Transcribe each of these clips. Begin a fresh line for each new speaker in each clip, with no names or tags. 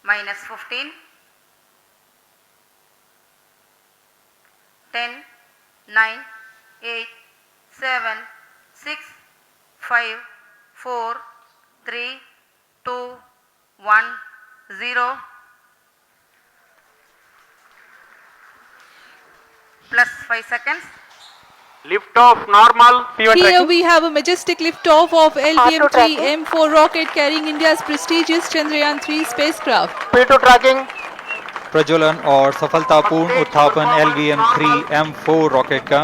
-15, 10, 9, 8, 7, 6, 5, 4, 3, 2, 1, 0. Plus 5 seconds.
Lift off normal.
Here we have a majestic liftoff of LVM-3 M4 rocket carrying India's prestigious Chandrayaan-3 spacecraft.
P2 tracking.
प्रज्वलन और सफलतापूर्ण उत्थापन LVM-3 M4 rocket का।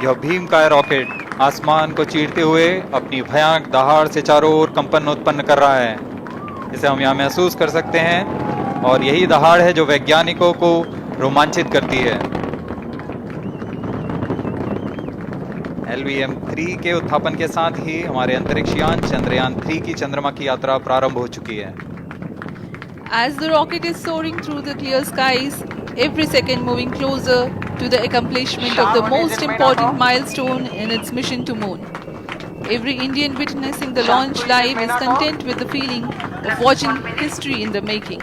यह भीमकाय rocket आसमान को चीरते हुए अपनी भयानक दहाड़ से चारों ओर कंपन उत्पन्न कर रहा है। इसे हम यहाँ महसूस कर सकते हैं और यही दहाड़ है जो वैज्ञानिकों को रोमांचित करती है। LVM-3 के उत्थापन के साथ ही हमारे अंतरिक्ष यान चंद्रयान-3 की चंद्रमा की यात्रा प्रारंभ हो चुकी है।
As the rocket is soaring through the clear skies, every second moving closer to the accomplishment of the most important milestone in its mission to moon. Every Indian witnessing the launch live is content with the feeling of watching history in the making.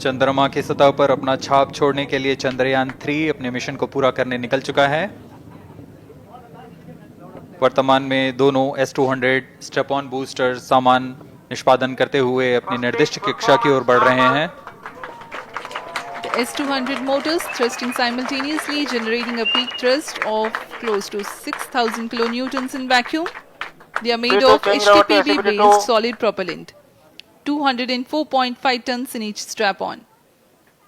चंद्रमा की सतह पर अपना छाप छोड़ने के लिए चंद्रयान-3 अपने मिशन को पूरा करने निकल चुका है। वर्तमान में दोनों S-200 स्टेप ऑन बूस्टर सामान निष्पादन करते हुए अपनी निर्दिष्ट कक्षा की ओर बढ़ रहे हैं।
The S-200 motors thrusting simultaneously, generating a peak thrust of close to 6,000 kilonewtons in vacuum. They are made of HTPB-based solid propellant. 204.5 tons in each strap-on.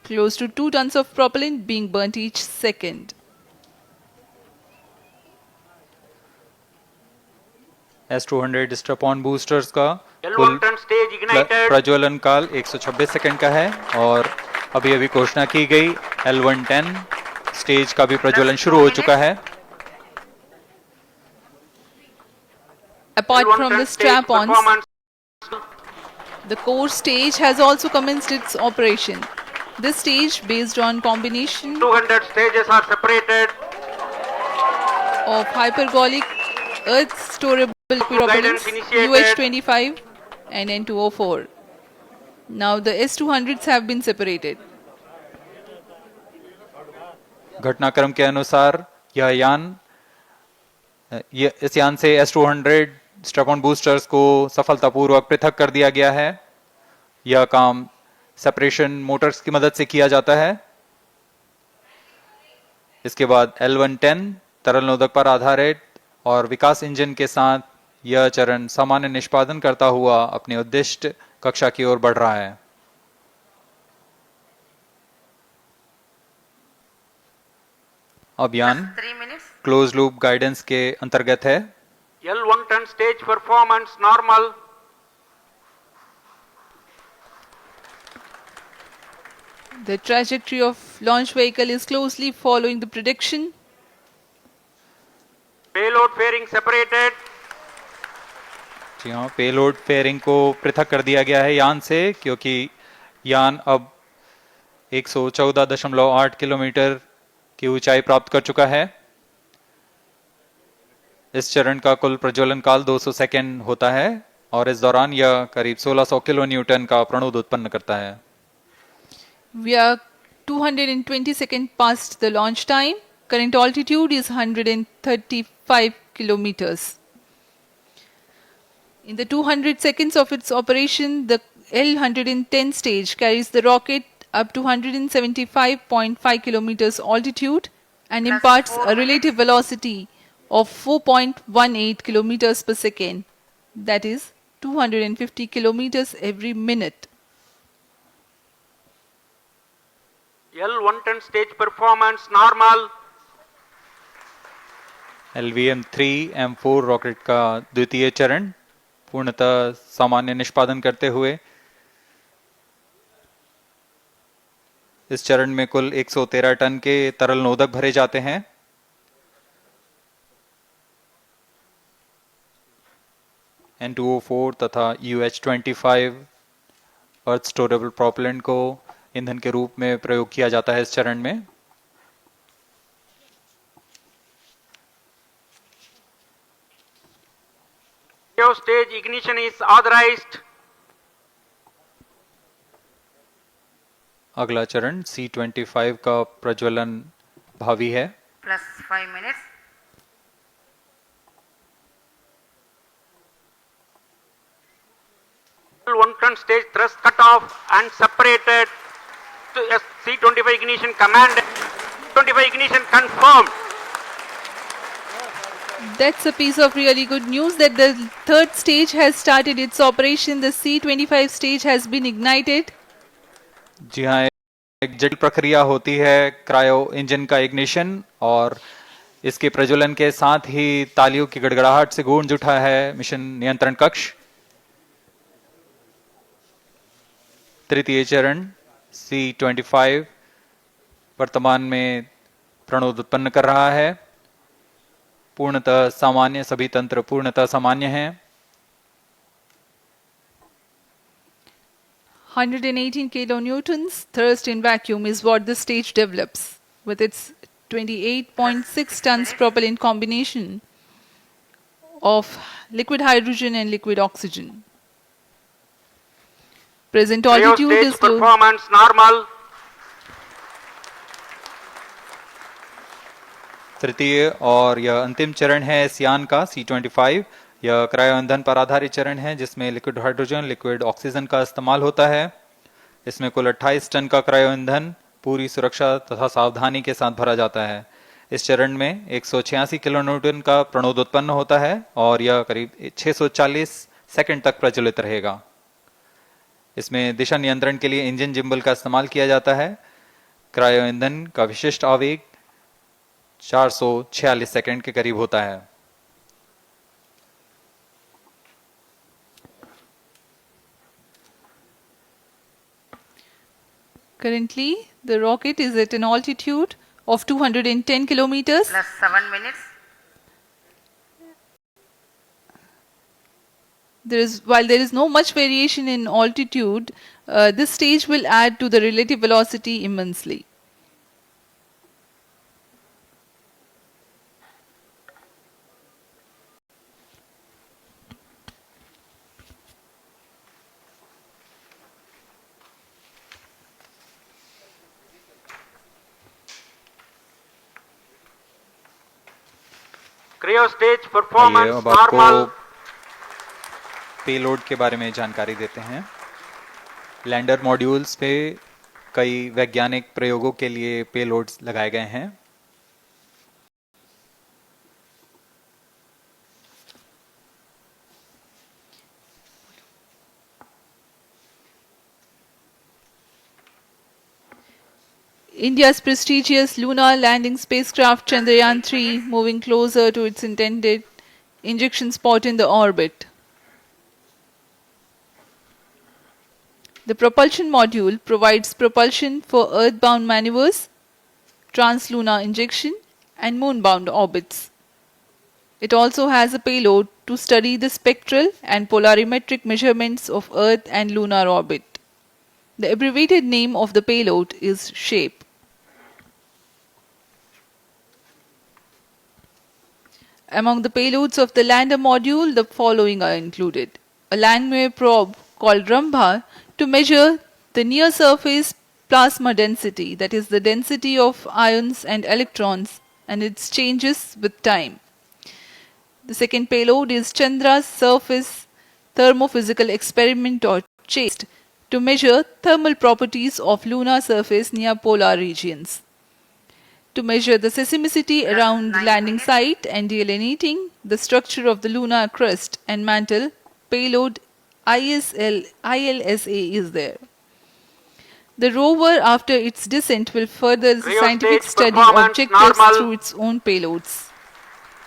Close to 2 tons of propellant being burnt each second.
S-200 strap-on boosters का कुल प्रज्वलन काल 126 second का है और अभी अभी घोषणा की गई L110 स्टेज का भी प्रज्वलन शुरू हो चुका है।
Apart from the strap-ons, the core stage has also commenced its operation. This stage, based on combination
200 stages are separated
of hypergolic earth storable propellants UH-25 and N2O4. Now the S-200s have been separated.
घटनाक्रम के अनुसार इस यान से S-200 strap-on boosters को सफलतापूर्वक पृथक कर दिया गया है। यह काम सेपरेशन मोटर्स की मदद से किया जाता है। इसके बाद L110 तरल नोदक पर आधारित और विकास इंजन के साथ यह चरण सामान्य निष्पादन करता हुआ अपनी उद्दिष्ट कक्षा की ओर बढ़ रहा है। अभियान क्लोज लूप गाइडेंस के अंतर्गत है।
L110 stage performance normal.
The trajectory of launch vehicle is closely following the prediction.
Payload fairing separated.
जी हाँ, पेलोड फेयरिंग को पृथक कर दिया गया है यान से, क्योंकि यान अब 114.8 किलोमीटर की ऊंचाई प्राप्त कर चुका है। इस चरण का कुल प्रज्वलन काल 200 सेकेंड होता है और इस दौरान यह करीब 1600 किलो न्यूटन का प्रणुद उत्पन्न करता है।
We are 220 seconds past the launch time. Current altitude is 135 kilometers. In the 200 seconds of its operation, the L110 stage carries the rocket up to 175.5 kilometers altitude and imparts a relative velocity of 4.18 kilometers per second, that is 250 kilometers every minute.
L110 stage performance normal.
LVM-3 M4 rocket का द्वितीय चरण पूर्णतः सामान्य निष्पादन करते हुए इस चरण में कुल 113 टन के तरल नोदक भरे जाते हैं। N2O4 तथा UH-25 अर्थ स्टोरेबल प्रोपेलेंट को ईंधन के रूप में प्रयोग किया जाता है इस चरण में।
Cryo stage ignition is authorized.
अगला चरण C25 का प्रज्वलन भावी है।
plus 5 minutes.
L110 stage thrust cut off and separated. To C25 ignition command. 25 ignition confirmed.
That's a piece of really good news that the third stage has started its operation. The C25 stage has been ignited.
जी हाँ, एक जटिल प्रक्रिया होती है cryo engine का ignition, और इसके प्रज्वलन के साथ ही तालियों की गड़गड़ाहट से गूंज उठा है मिशन नियंत्रण कक्ष। तृतीय चरण C25 वर्तमान में प्रणोद उत्पन्न कर रहा है। पूर्णतः सामान्य, सभी तंत्र पूर्णतः सामान्य हैं।
118 kilonewtons thrust in vacuum is what the stage develops with its 28.6 tons propellant combination of liquid hydrogen and liquid oxygen. Present
Cryo
altitude
stage
is low.
performance normal.
तृतीय और यह अंतिम चरण है इस यान का C25। यह क्रायो ईंधन पर आधारित चरण है जिसमें लिक्विड हाइड्रोजन, लिक्विड ऑक्सीजन का इस्तेमाल होता है। इसमें कुल 28 टन का क्रायो ईंधन पूरी सुरक्षा तथा सावधानी के साथ भरा जाता है। इस चरण में 186 किलोन्यूटन का प्रणोद उत्पन्न होता है और यह करीब 640 सेकंड तक प्रज्वलित रहेगा। इसमें दिशा नियंत्रण के लिए इंजन जिम्बल का इस्तेमाल किया जाता है। क्रायो ईंधन का विशिष्ट आवेग 446 सेकंड के करीब होता है।
Currently, the rocket is at an altitude of 210 kilometers.
plus 7 minutes.
While there is no much variation in altitude, this stage will add to the relative velocity immensely.
Cryo stage
आइए
performance
अब आपको
normal.
Payload के बारे में जानकारी देते हैं। Lander modules पे कई वैज्ञानिक प्रयोगों के लिए पेलोड्स लगाए गए हैं।
India's prestigious lunar landing spacecraft Chandrayaan-3 moving closer to its intended injection spot in the orbit. The propulsion module provides propulsion for earthbound maneuvers, translunar injection, and moonbound orbits. It also has a payload to study the spectral and polarimetric measurements of Earth and lunar orbit. The abbreviated name of the payload is SHAPE. Among the payloads of the lander module, the following are included. A Langmuir probe called Rambha to measure the near surface plasma density, that is the density of ions and electrons, and its changes with time. The second payload is Chandra's surface thermophysical experiment, or CHASTE, to measure thermal properties of lunar surface near polar regions. To measure the seismicity around the landing site and delineating the structure of the lunar crust and mantle, payload ILSA is there. The rover, after its descent, will further the
Cryo
scientific
stage
study
performance
objectives
normal.
through its own payloads.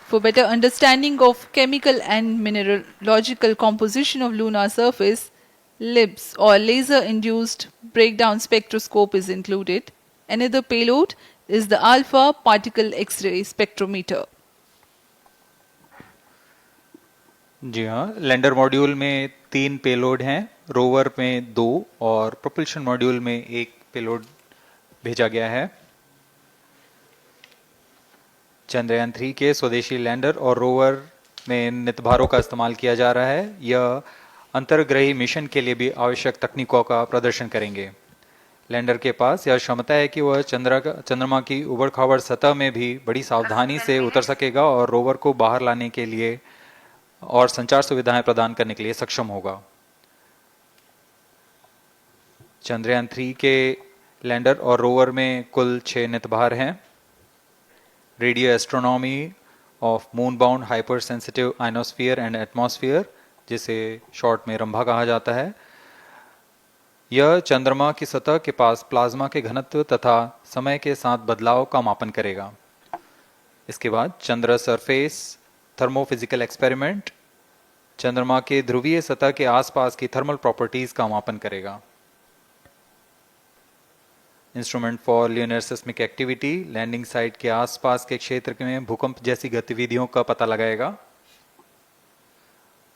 For better understanding of chemical and mineralogical composition of lunar surface, LIBS or laser-induced breakdown spectroscope is included. Another payload is the alpha particle X-ray spectrometer.
जी हाँ, lander module में 3 payload हैं, rover में 2 और propulsion module में 1 payload भेजा गया है। चंद्रयान 3 के स्वदेशी लैंडर और रोवर में इन नितभारों का इस्तेमाल किया जा रहा है। यह अंतर्ग्रही मिशन के लिए भी आवश्यक तकनीकों का प्रदर्शन करेंगे। लैंडर के पास यह क्षमता है कि वह चंद्रमा की उबड़ खाबड़ सतह में भी बड़ी सावधानी से उतर सकेगा और रोवर को बाहर लाने के लिए और संचार सुविधाएं प्रदान करने के लिए सक्षम होगा। चंद्रयान 3 के लैंडर और रोवर में कुल 6 नितभार हैं। Radio astronomy of moon bound hyper sensitive ionosphere and atmosphere, जिसे शॉर्ट में रंभा कहा जाता है, यह चंद्रमा की सतह के पास प्लाज्मा के घनत्व तथा समय के साथ बदलाव का मापन करेगा। इसके बाद चंद्र सरफेस थर्मोफिजिकल एक्सपेरिमेंट चंद्रमा के ध्रुवीय सतह के आसपास की थर्मल प्रॉपर्टीज का मापन करेगा। Instrument for lunar seismic activity landing site के आसपास के क्षेत्र में भूकंप जैसी गतिविधियों का पता लगाएगा।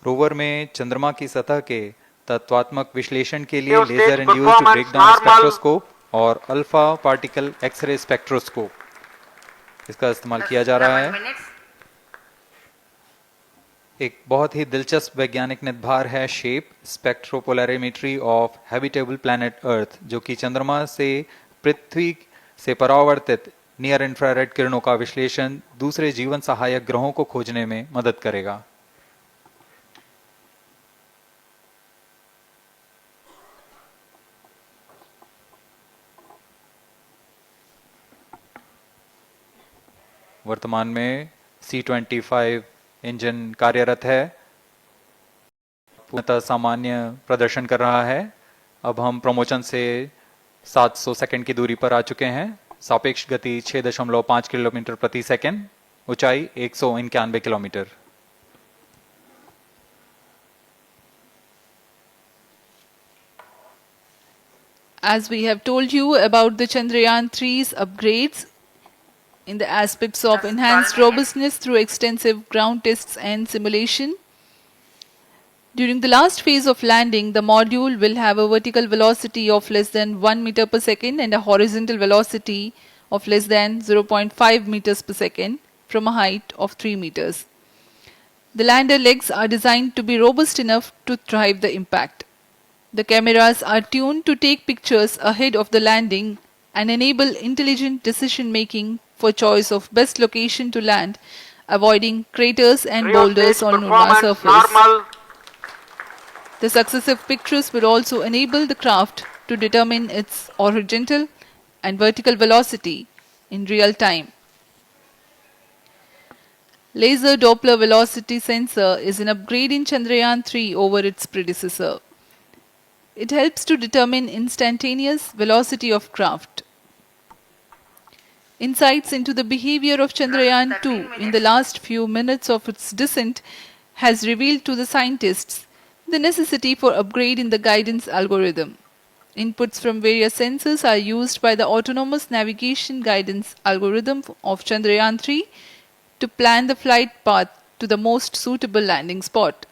रोवर में चंद्रमा की सतह के तत्वात्मक विश्लेषण के लिए लेजर इंड्यूस्ड ब्रेकडाउन स्पेक्ट्रोस्कोप और अल्फा पार्टिकल एक्सरे स्पेक्ट्रोस्कोप इसका इस्तेमाल किया जा रहा है।
7 minutes.
एक बहुत ही दिलचस्प वैज्ञानिक निर्धार है shape स्पेक्ट्रोपोलैरिमेट्री of habitable planet earth, जो कि चंद्रमा से पृथ्वी से परावर्तित नियर इंफ्रारेड किरणों का विश्लेषण दूसरे जीवन सहायक ग्रहों को खोजने में मदद करेगा। वर्तमान में C-25 इंजन कार्यरत है, पूर्णतः सामान्य प्रदर्शन कर रहा है। अब हम प्रमोशन से 700 सेकंड की दूरी पर आ चुके हैं। सापेक्ष गति 6.5 किलोमीटर प्रति सेकंड, ऊंचाई 191 kilometre.
As we have told you about the Chandrayaan 3's upgrades in the aspects of enhanced robustness through extensive ground tests and simulation. During the last phase of landing, the module will have a vertical velocity of less than 1 meter per second and a horizontal velocity of less than 0.5 meters per second from a height of 3 meters. The lander legs are designed to be robust enough to thrive the impact. The cameras are tuned to take pictures ahead of the landing and enable intelligent decision making for choice of best location to land, avoiding craters and boulders on lunar surface.
Normal.
The successive pictures will also enable the craft to determine its horizontal and vertical velocity in real time. Laser Doppler velocity sensor is an upgrade in Chandrayaan 3 over its predecessor. It helps to determine instantaneous velocity of craft. Insights into the behavior of Chandrayaan 2 in the last few minutes of its descent has revealed to the scientists the necessity for upgrade in the guidance algorithm. Inputs from various sensors are used by the autonomous navigation guidance algorithm of Chandrayaan 3 to plan the flight path to the most suitable landing spot.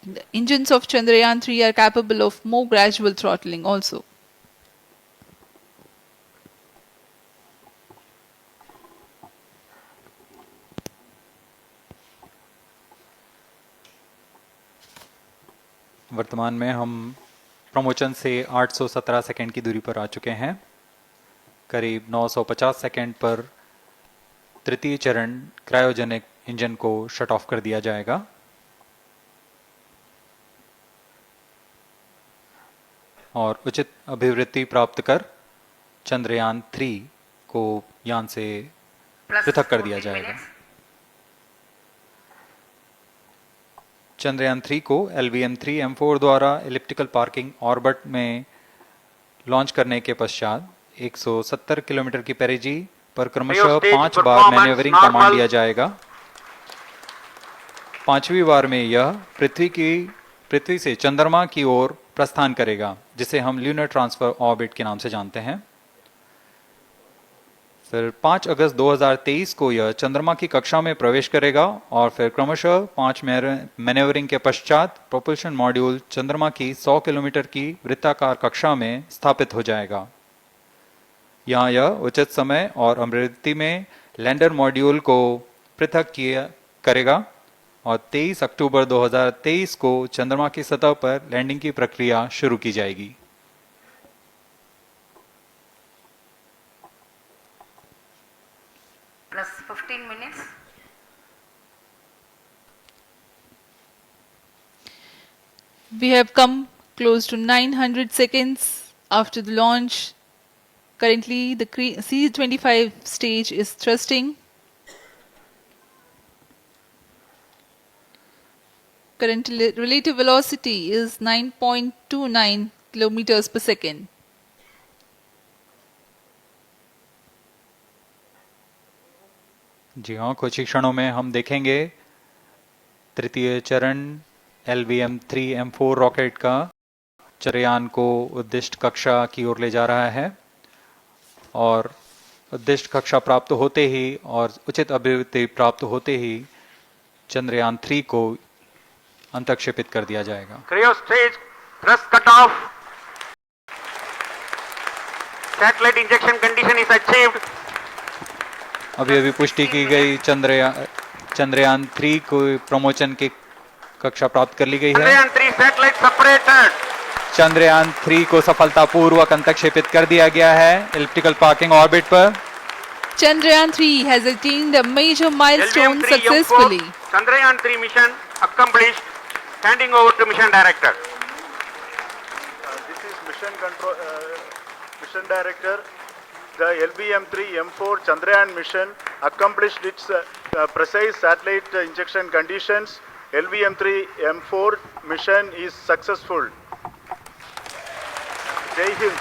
The engines of Chandrayaan 3 are capable of more gradual throttling also.
वर्तमान में हम promotion से 817 second की दूरी पर आ चुके हैं। करीब 950 सेकंड पर तृतीय चरण क्रायोजेनिक इंजन को शट ऑफ कर दिया जाएगा। और उचित अभिवृद्धि प्राप्त कर चंद्रयान 3 को यान से पृथक कर दिया जाएगा। चंद्रयान 3 को LVM-3M4 द्वारा एलिप्टिकल पार्किंग ऑर्बिट में लॉन्च करने के पश्चात 170 किलोमीटर की पेरिजी पर क्रमशः 5 बार मैन्यूवरिंग कमांड दिया जाएगा। 5वीं बार में यह पृथ्वी से चंद्रमा की ओर प्रस्थान करेगा, जिसे हम ल्यूनर ट्रांसफर ऑर्बिट के नाम से जानते हैं। फिर 5 अगस्त 2023 को यह चंद्रमा की कक्षा में प्रवेश करेगा और फिर क्रमशः 5 मैन्यूवरिंग के पश्चात प्रोपल्शन मॉड्यूल चंद्रमा की 100 किलोमीटर की वृत्ताकार कक्षा में स्थापित हो जाएगा। यहाँ यह उचित समय और अमृति में लैंडर मॉड्यूल को पृथक करेगा और 23 अक्टूबर 2023 को चंद्रमा की सतह पर लैंडिंग की प्रक्रिया शुरू की जाएगी।
plus 15 minutes.
We have come close to 900 seconds after the launch. Currently, the C-25 stage is thrusting. Current relative velocity is 9.29 kilometers per second.
जी हाँ, कुछ ही क्षणों में हम देखेंगे तृतीय चरण LVM-3M4 रॉकेट का चंद्रयान को उद्दिष्ट कक्षा की ओर ले जा रहा है और उद्दिष्ट कक्षा प्राप्त होते ही और उचित अभिवृद्धि प्राप्त होते ही चंद्रयान 3 को अंतक्षेपित कर दिया जाएगा।
Cryo stage thrust cutoff. Satellite injection condition is achieved.
अभी अभी पुष्टि की गई चंद्रयान 3 को प्रमोशन की कक्षा प्राप्त कर ली गई है।
Chandrayaan 3 satellite separated.
चंद्रयान 3 को सफलतापूर्वक अंतक्षेपित कर दिया गया है एलिप्टिकल पार्किंग ऑर्बिट पर।
Chandrayaan 3 has attained a major milestone
LVM-3
successfully.
Chandrayaan 3 mission accomplished. Handing over to mission director.
This is mission control, mission director. The LVM-3 M4 Chandrayaan mission accomplished its precise satellite injection conditions. LVM-3 M4 mission is successful. Jai Hind.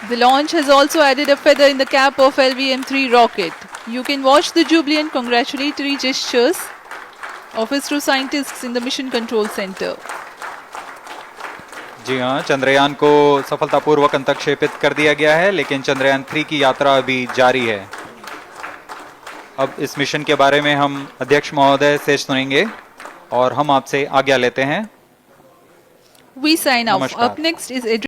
The launch has also added a feather in the cap of LVM-3 rocket. You can watch the jubilant congratulatory gestures of ISRO scientists in the Mission Control Center.
जी हाँ, चंद्रयान को सफलतापूर्वक अंतक्षेपित कर दिया गया है, लेकिन चंद्रयान 3 की यात्रा अभी जारी है। अब इस मिशन के बारे में हम अध्यक्ष महोदय से सुनेंगे और हम आपसे आज्ञा लेते हैं।
We sign off.
नमस्कार।
Up next is